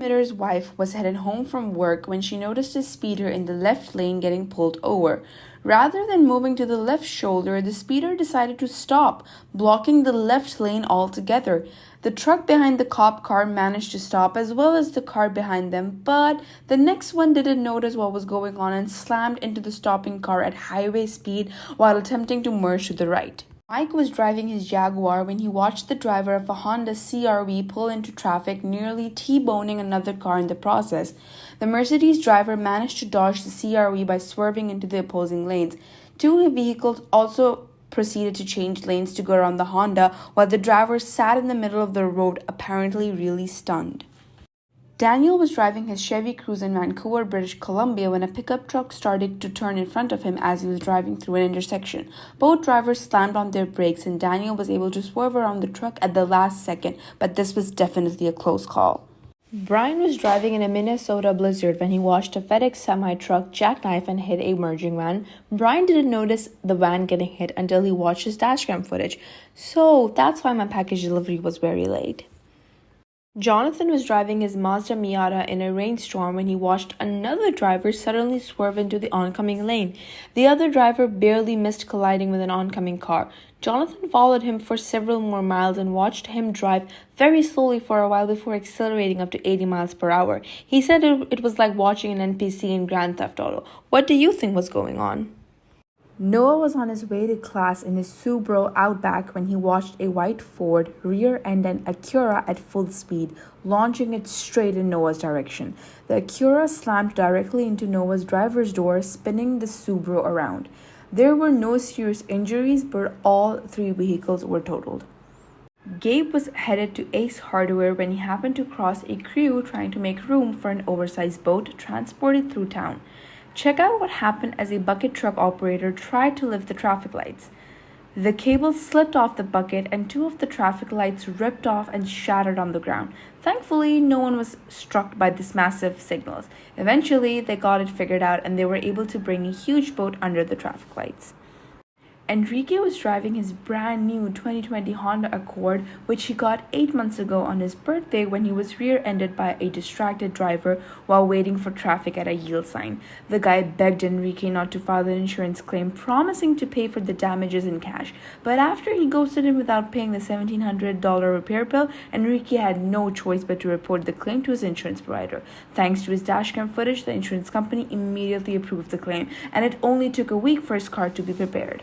Mitter's wife was headed home from work when she noticed a speeder in the left lane getting pulled over. Rather than moving to the left shoulder, the speeder decided to stop, blocking the left lane altogether. The truck behind the cop car managed to stop as well as the car behind them, but the next one didn't notice what was going on and slammed into the stopping car at highway speed while attempting to merge to the right. Mike was driving his Jaguar when he watched the driver of a Honda CR-V pull into traffic, nearly T-boning another car in the process. The Mercedes driver managed to dodge the CR-V by swerving into the opposing lanes. Two vehicles also proceeded to change lanes to go around the Honda, while the driver sat in the middle of the road, apparently really stunned. Daniel was driving his Chevy Cruze in Vancouver, British Columbia when a pickup truck started to turn in front of him as he was driving through an intersection. Both drivers slammed on their brakes and Daniel was able to swerve around the truck at the last second, but this was definitely a close call. Brian was driving in a Minnesota blizzard when he watched a FedEx semi-truck jackknife and hit a merging van. Brian didn't notice the van getting hit until he watched his dashcam footage, so that's why my package delivery was very late. Jonathan was driving his Mazda Miata in a rainstorm when he watched another driver suddenly swerve into the oncoming lane. The other driver barely missed colliding with an oncoming car. Jonathan followed him for several more miles and watched him drive very slowly for a while before accelerating up to 80 miles per hour. He said it was like watching an NPC in Grand Theft Auto. What do you think was going on? Noah was on his way to class in his Subaru Outback when he watched a white Ford rear-end an Acura at full speed, launching it straight in Noah's direction. The Acura slammed directly into Noah's driver's door, spinning the Subaru around. There were no serious injuries, but all three vehicles were totaled. Gabe was headed to Ace Hardware when he happened to cross a crew trying to make room for an oversized boat transported through town. Check out what happened as a bucket truck operator tried to lift the traffic lights. The cable slipped off the bucket and two of the traffic lights ripped off and shattered on the ground. Thankfully, no one was struck by these massive signals. Eventually, they got it figured out and they were able to bring a huge boat under the traffic lights. Enrique was driving his brand new 2020 Honda Accord, which he got 8 months ago on his birthday when he was rear-ended by a distracted driver while waiting for traffic at a yield sign. The guy begged Enrique not to file an insurance claim, promising to pay for the damages in cash. But after he ghosted him without paying the $1,700 repair bill, Enrique had no choice but to report the claim to his insurance provider. Thanks to his dashcam footage, the insurance company immediately approved the claim, and it only took a week for his car to be prepared.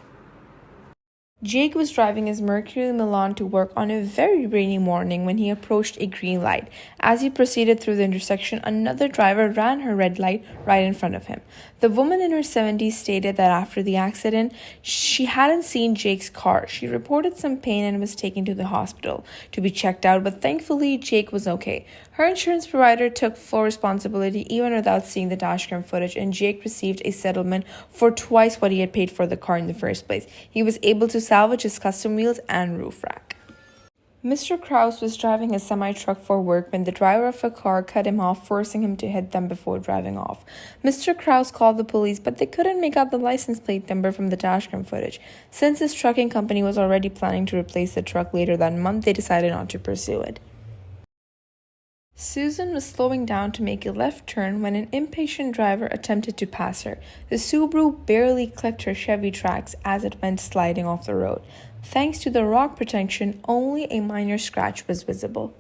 Jake was driving his Mercury Milan to work on a very rainy morning when he approached a green light. As he proceeded through the intersection, another driver ran her red light right in front of him. The woman in her 70s stated that after the accident, she hadn't seen Jake's car. She reported some pain and was taken to the hospital to be checked out, but thankfully Jake was okay. Her insurance provider took full responsibility even without seeing the dashcam footage, and Jake received a settlement for twice what he had paid for the car in the first place. He was able to salvage his custom wheels and roof rack. Mr. Krause was driving a semi-truck for work when the driver of a car cut him off, forcing him to hit them before driving off. Mr. Krause called the police, but they couldn't make out the license plate number from the dashcam footage. Since his trucking company was already planning to replace the truck later that month, they decided not to pursue it. Susan was slowing down to make a left turn when an impatient driver attempted to pass her. The Subaru barely clipped her Chevy tracks as it went sliding off the road. Thanks to the rock protection, only a minor scratch was visible.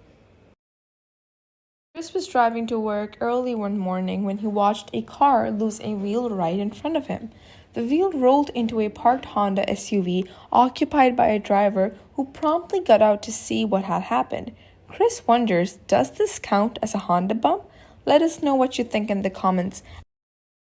Chris was driving to work early one morning when he watched a car lose a wheel right in front of him. The wheel rolled into a parked Honda SUV occupied by a driver who promptly got out to see what had happened. Chris wonders, does this count as a Honda bump? Let us know what you think in the comments.